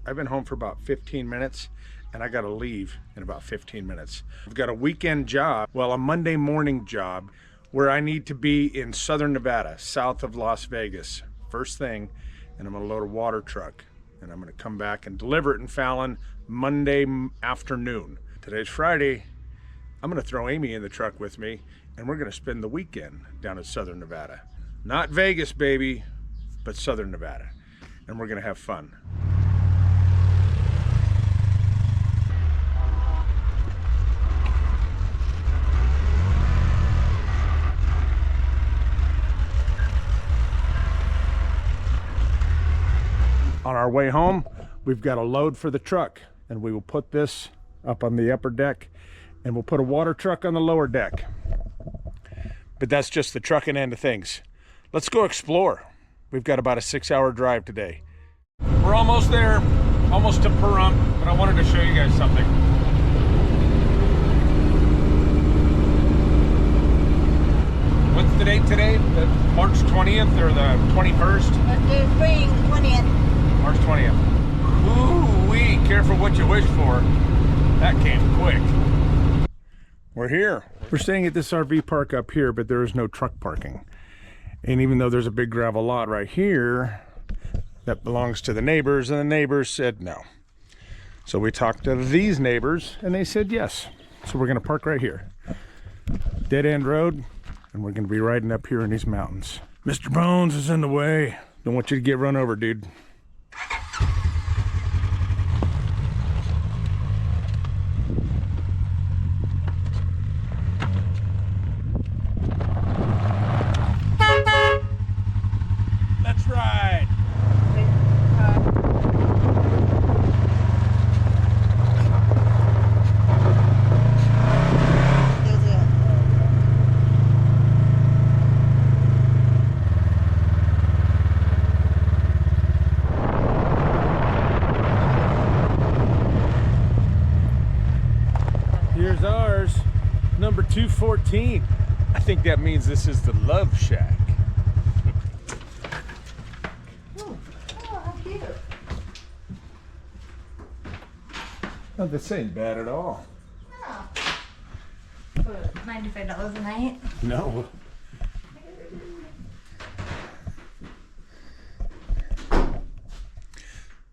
I've been home for about 15 minutes and I got to leave in about 15 minutes. I've got a weekend job, well, a Monday morning job where I need to be in southern Nevada, south of Las Vegas, first thing, and I'm gonna load a water truck and I'm gonna come back and deliver it in Fallon Monday afternoon. Today's Friday. I'm gonna throw Amy in the truck with me and we're gonna spend the weekend down in southern Nevada. Not Vegas, baby, but southern Nevada. And we're gonna have fun. On our way home, we've got a load for the truck, and we will put this up on the upper deck, and we'll put a water truck on the lower deck. But that's just the trucking end of things. Let's go explore. We've got about a 6-hour drive today. We're almost there, almost to Pahrump, but I wanted to show you guys something. What's the date today? The March 20th or the 21st? The spring 20th. March 20th. Ooh-wee, careful what you wish for. That came quick. We're here. We're staying at this RV park up here, but there is no truck parking. And even though there's a big gravel lot right here that belongs to the neighbors, and the neighbors said no. So we talked to these neighbors and they said yes. So we're gonna park right here. Dead end road, and we're gonna be riding up here in these mountains. Mr. Bones is in the way. Don't want you to get run over, dude. Let's ride. Here's ours, number 214. I think that means this is the Love Shack. Oh, how cute. Oh, this ain't bad at all. Oh. For $95 a night? No.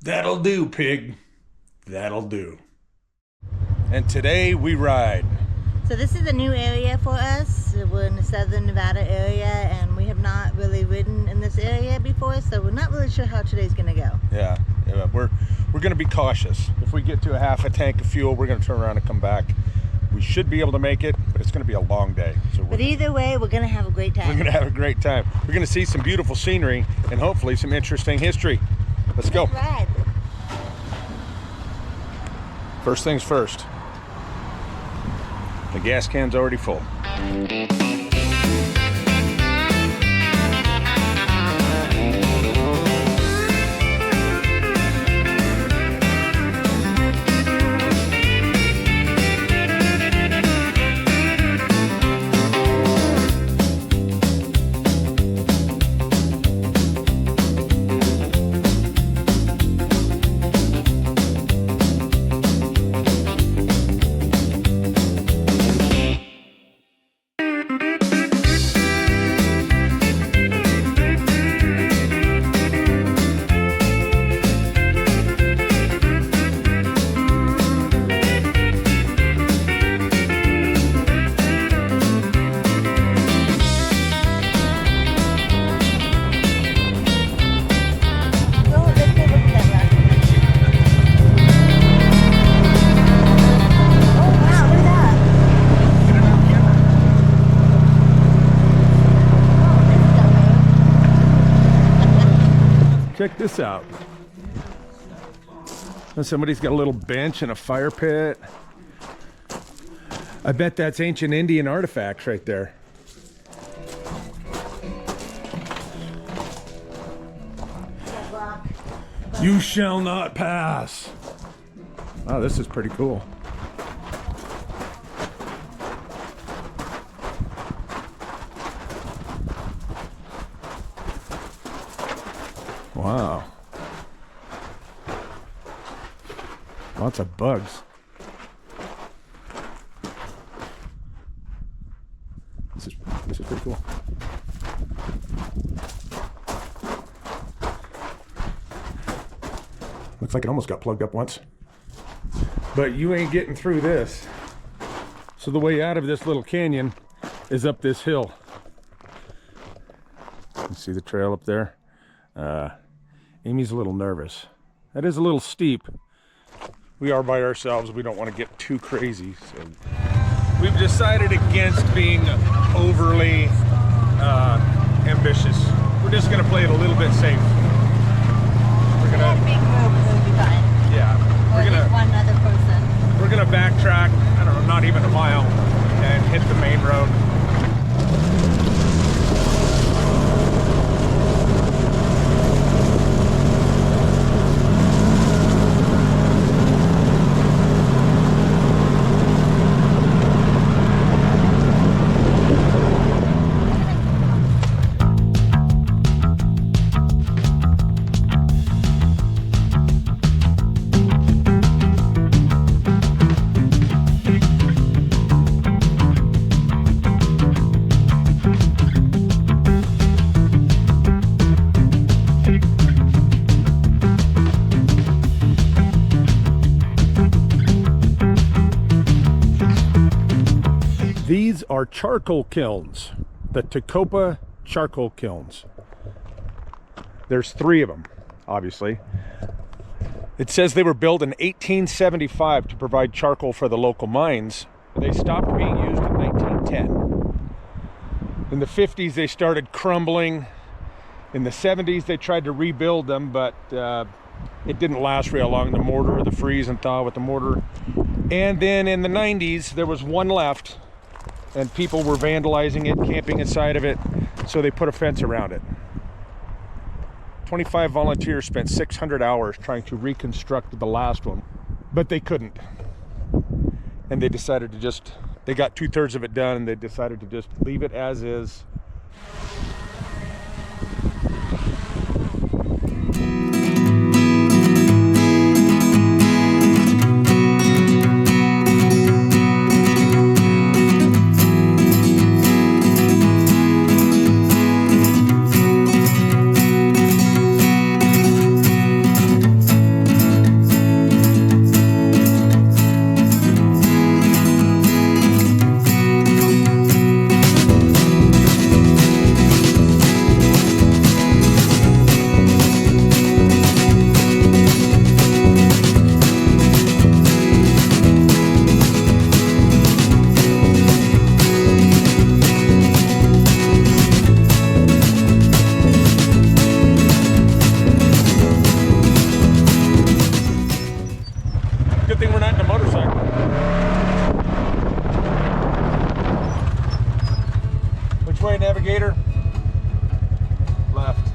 That'll do, pig. That'll do. And today we ride. So this is a new area for us. We're in the southern Nevada area and we have not really ridden in this area before, so we're not really sure how today's gonna go. Yeah, we're gonna be cautious. If we get to a half a tank of fuel, we're gonna turn around and come back. We should be able to make it, but it's gonna be a long day. So but either way, we're gonna have a great time. We're gonna have a great time. We're gonna see some beautiful scenery and hopefully some interesting history. Let's go. Ride. First things first. The gas can's already full. Check this out. And somebody's got a little bench and a fire pit. I bet that's ancient Indian artifacts right there. You shall not pass. Wow, this is pretty cool. Wow. Lots of bugs. This is pretty cool. Looks like it almost got plugged up once. But you ain't getting through this. So the way out of this little canyon is up this hill. You see the trail up there? Amy's a little nervous. That is a little steep. We are by ourselves. We don't want to get too crazy. So we've decided against being overly ambitious. We're just going to play it a little bit safe. We're going to... big group will be fine. Yeah. Or at least one other person. We're going to backtrack, I don't know, not even a mile, and hit the main road. These are charcoal kilns, the Tecopa charcoal kilns. There's 3 of them, obviously. It says they were built in 1875 to provide charcoal for the local mines. They stopped being used in 1910. In the 50s, they started crumbling. In the 70s, they tried to rebuild them, but it didn't last real long, the mortar, the freeze and thaw with the mortar. And then in the 90s, there was one left, and people were vandalizing it, camping inside of it, so they put a fence around it. 25 volunteers spent 600 hours trying to reconstruct the last one, but they couldn't. And they decided to just, they got 2/3 of it done, and they decided to just leave it as is. Good thing we're not in a motorcycle. Which way, navigator? Left.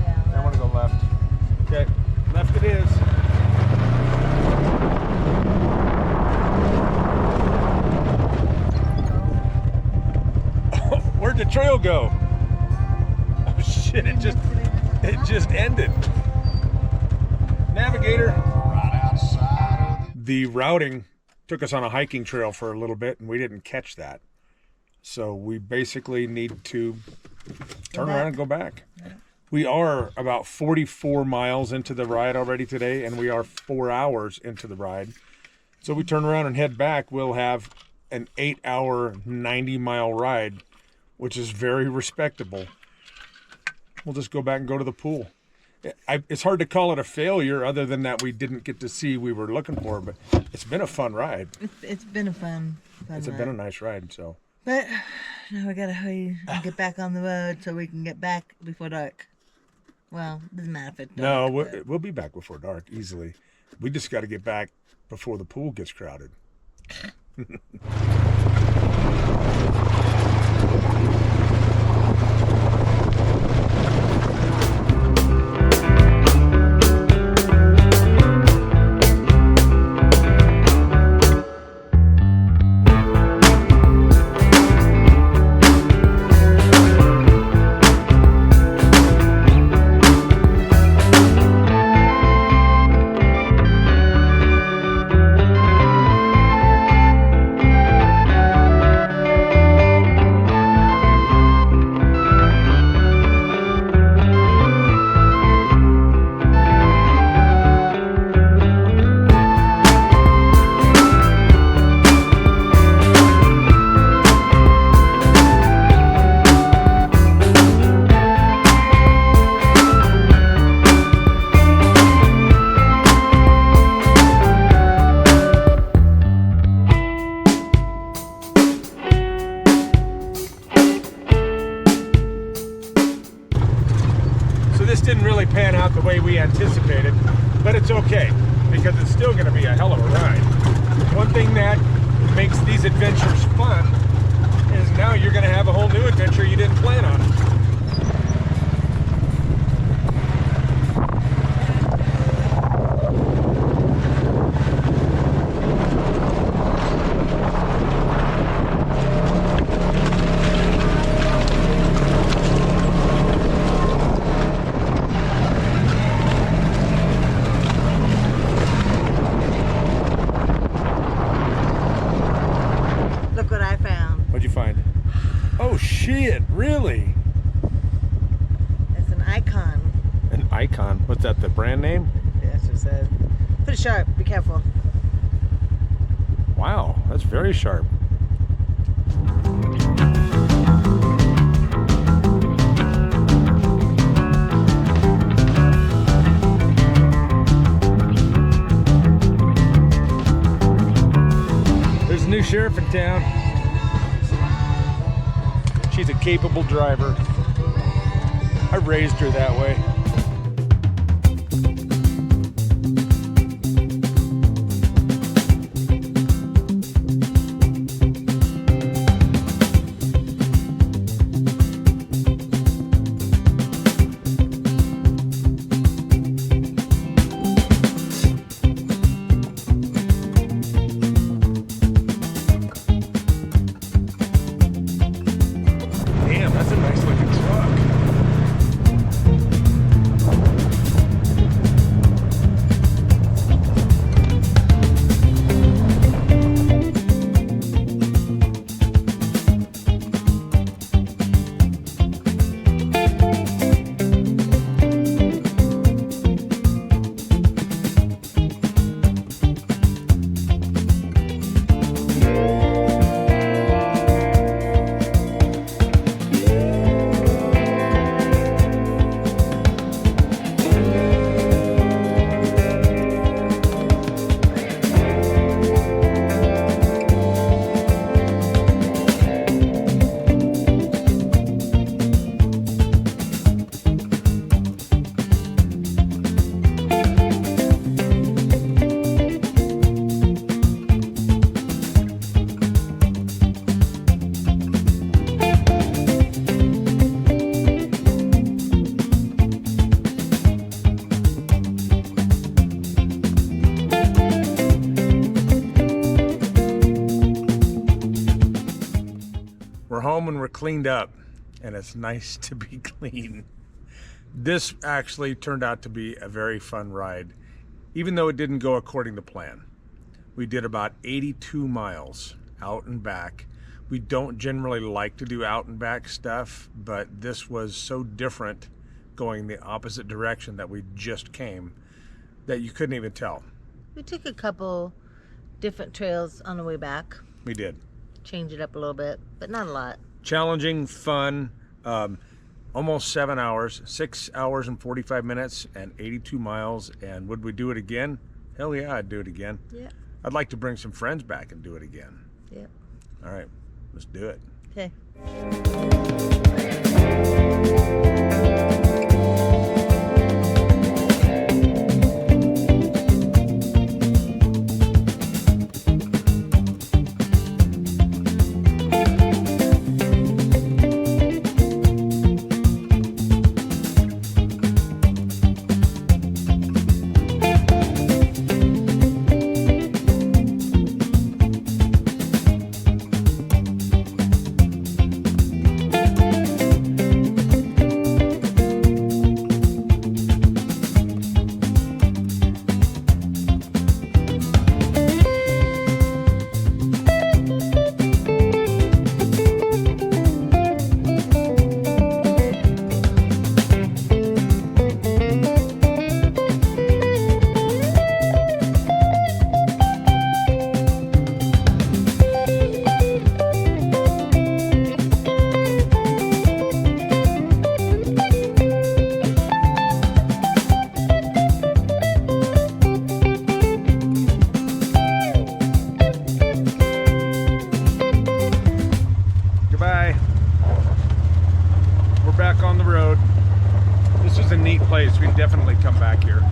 Yeah. I want to go left. Okay, left it is. Where'd the trail go? Oh shit, it just ended. Navigator. The routing took us on a hiking trail for a little bit, and we didn't catch that. So we basically need to turn around and go back. Yeah. We are about 44 miles into the ride already today, and we are 4 hours into the ride. So we turn around and head back, we'll have an 8-hour, 90-mile ride, which is very respectable. We'll just go back and go to the pool. It's hard to call it a failure other than that we didn't get to see we were looking for, but it's been a fun ride. It's been a fun It's ride. been a nice ride, so. But now we gotta hurry and get back on the road so we can get back before dark. Well, doesn't matter if it's dark. No, we'll be back before dark, easily. We just got to get back before the pool gets crowded. okay, because it's still going to be a hell of a ride. One thing that makes these adventures fun is now you're going to have a whole new adventure you didn't plan on. Look what I found. What'd you find? Oh shit, really? It's an icon. An icon? What's that, the brand name? Yeah, that's what it says. Pretty sharp, be careful. Wow, that's very sharp. There's a new sheriff in town. She's a capable driver. I raised her that way. Damn, that's a nice looking truck. We're home and we're cleaned up, and it's nice to be clean. This actually turned out to be a very fun ride, even though it didn't go according to plan. We did about 82 miles out and back. We don't generally like to do out and back stuff, but this was so different going the opposite direction that we just came that you couldn't even tell. We took a couple different trails on the way back. We did. Change it up a little bit, but not a lot. Challenging, fun, almost 7 hours, 6 hours and 45 minutes and 82 miles. And would we do it again? Hell yeah, I'd do it again. Yeah. I'd like to bring some friends back and do it again. Yeah. All right, let's do it. Okay. On the road. This is a neat place. We definitely come back here.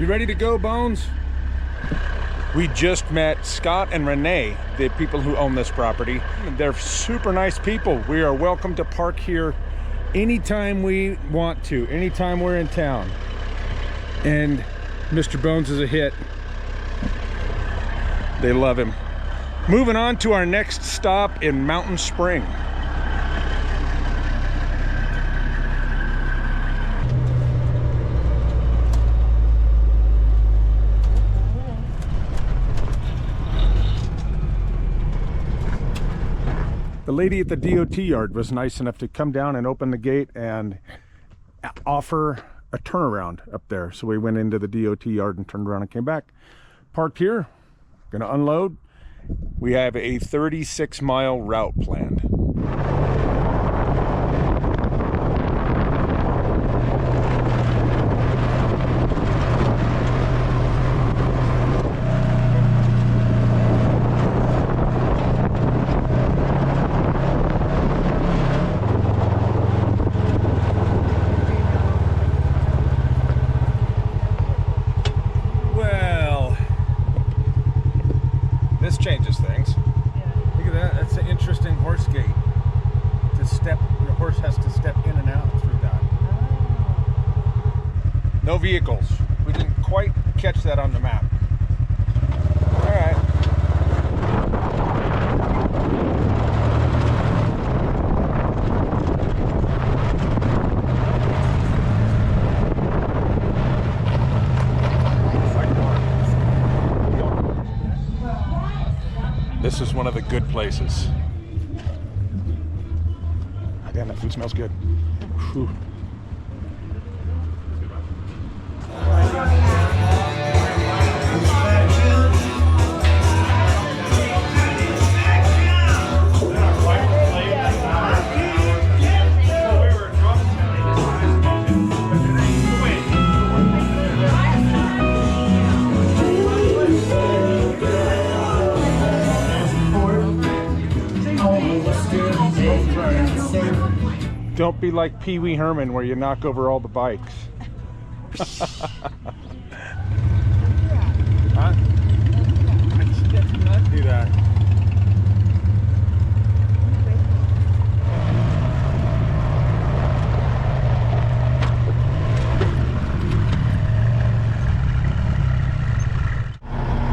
You ready to go, Bones? We just met Scott and Renee, the people who own this property. They're super nice people. We are welcome to park here anytime we want to, anytime we're in town. And Mr. Bones is a hit. They love him. Moving on to our next stop in Mountain Springs. The lady at the DOT yard was nice enough to come down and open the gate and offer a turnaround up there. So we went into the DOT yard and turned around and came back. Parked here, gonna unload. We have a 36-mile route planned. This changes things. Yeah. Look at that. That's an interesting horse gate. The horse has to step in and out through that. Oh. No vehicles. We didn't quite catch that on the map. All right. This is one of the good places. Oh, damn, that food smells good. Whew. Don't be like Pee Wee Herman where you knock over all the bikes. Huh? I did not do that.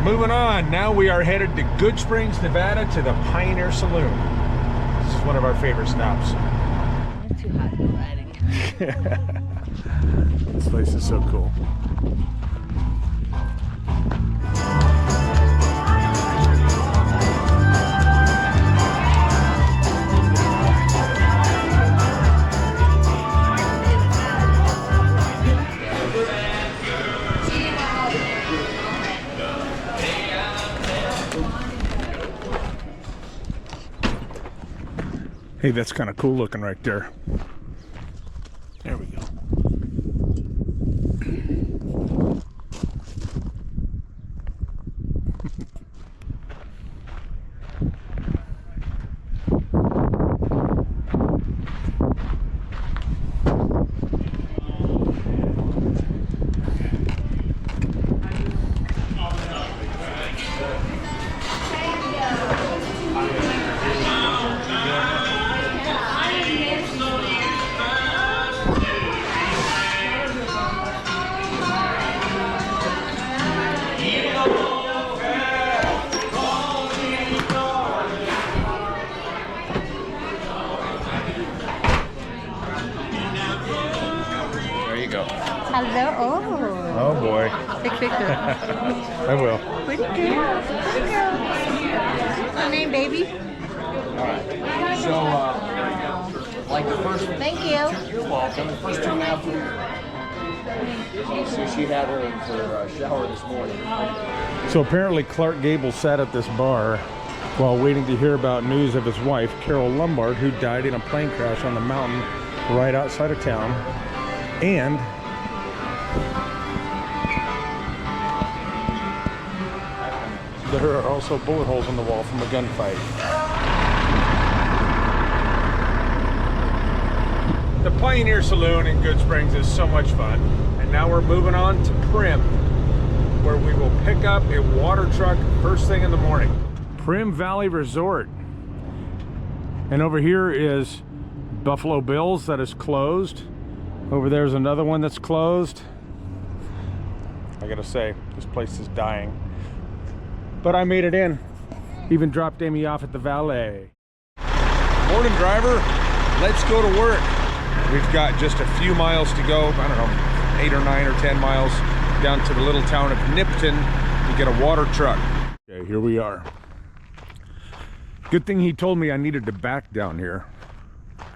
Moving on, now we are headed to Goodsprings, Nevada to the Pioneer Saloon. This is one of our favorite stops. Too hot for riding. This place is so cool. Hey, that's kind of cool looking right there. There we go. Hello. Oh boy. Take pictures. I will. Pretty girl. Pretty girl. What's your name, baby? Alright. So, like the first... Thank you. You're welcome. The first 2.5 weeks. So she had her in for a shower this morning. So apparently Clark Gable sat at this bar while waiting to hear about news of his wife, Carol Lombard, who died in a plane crash on the mountain right outside of town. And there are also bullet holes in the wall from a gunfight. The Pioneer Saloon in Goodsprings is so much fun. And now we're moving on to Pahrump. where we will pick up a water truck first thing in the morning. Prim Valley Resort. And over here is Buffalo Bill's that is closed. Over there's another one that's closed. I gotta say, this place is dying. But I made it in. Even dropped Amy off at the valet. Morning, driver. Let's go to work. We've got just a few miles to go. I don't know, 8 or 9 or 10 miles down to the little town of Nipton to get a water truck. Okay, here we are. Good thing he told me I needed to back down here.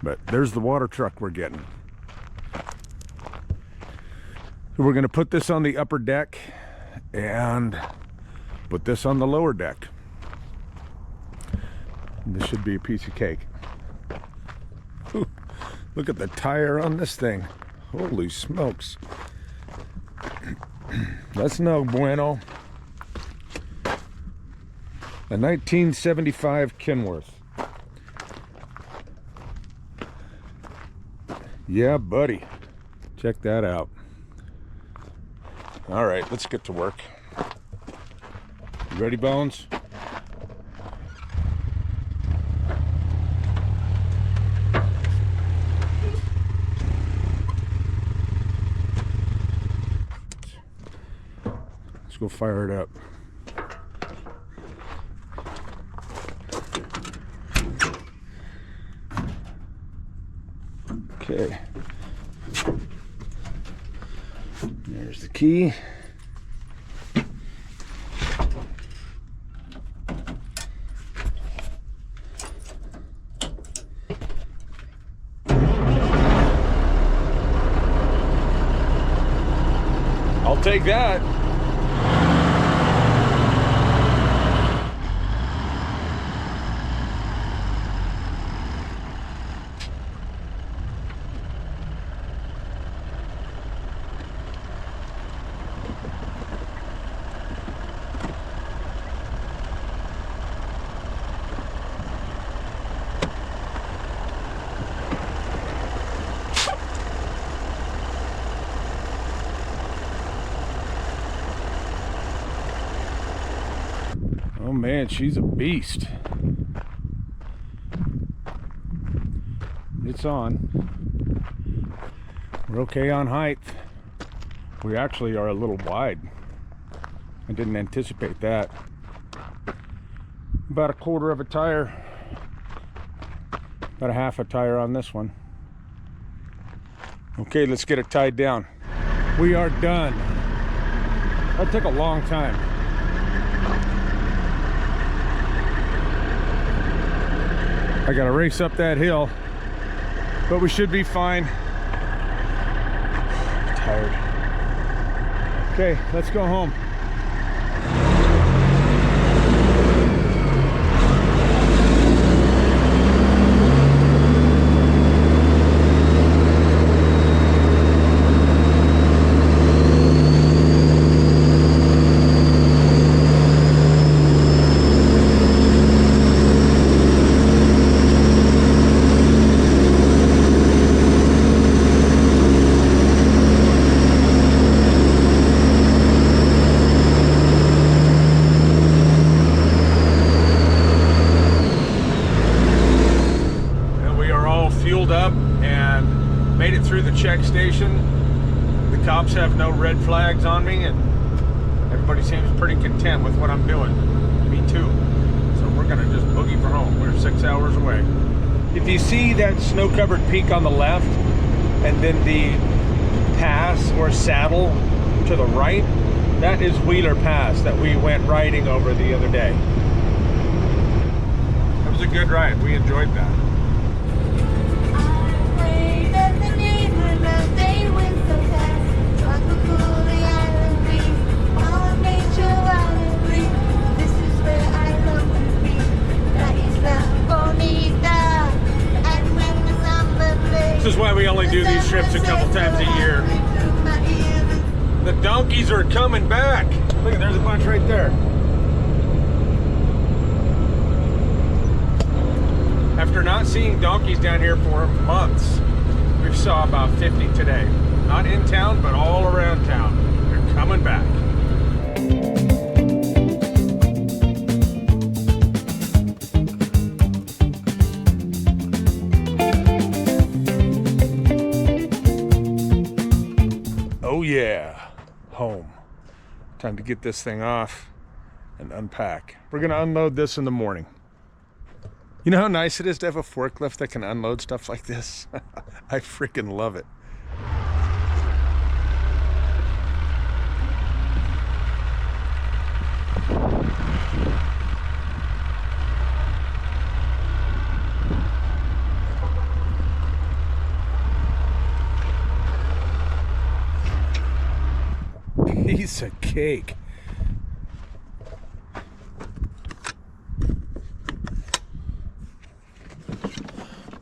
But there's the water truck we're getting. We're gonna put this on the upper deck and put this on the lower deck. This should be a piece of cake. Whew. Look at the tire on this thing. Holy smokes. That's no bueno. A 1975 Kenworth. Yeah, buddy. Check that out. All right, let's get to work. You ready, Bones? Let's go fire it up. Okay. There's the key. I'll take that. Oh man, she's a beast. It's on. We're okay on height. We actually are a little wide. I didn't anticipate that. About a quarter of a tire. About a half a tire on this one. Okay, let's get it tied down. We are done. That took a long time. I gotta race up that hill, but we should be fine. Tired. Okay, let's go home. Check station. The cops have no red flags on me, and everybody seems pretty content with what I'm doing. Me too. So we're gonna just boogie for home. We're 6 hours away. If you see that snow-covered peak on the left, and then the pass or saddle to the right, that is Wheeler Pass that we went riding over the other day. That was a good ride. We enjoyed that. This is why we only do these trips a couple times a year. The donkeys are coming back. Look, there's a bunch right there. After not seeing donkeys down here for months, we saw about 50 today. Not in town, but all around town. They're coming back. yeah, home. Time to get this thing off and unpack. We're gonna unload this in the morning. You know how nice it is to have a forklift that can unload stuff like this? I freaking love it. Piece of cake.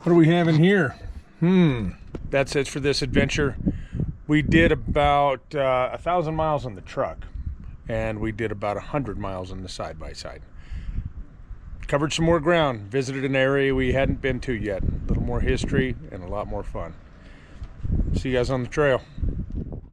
What do we have in here? That's it for this adventure. We did about 1,000 miles on the truck, and we did about 100 miles on the side-by-side. Covered some more ground, visited an area we hadn't been to yet. A little more history and a lot more fun. See you guys on the trail.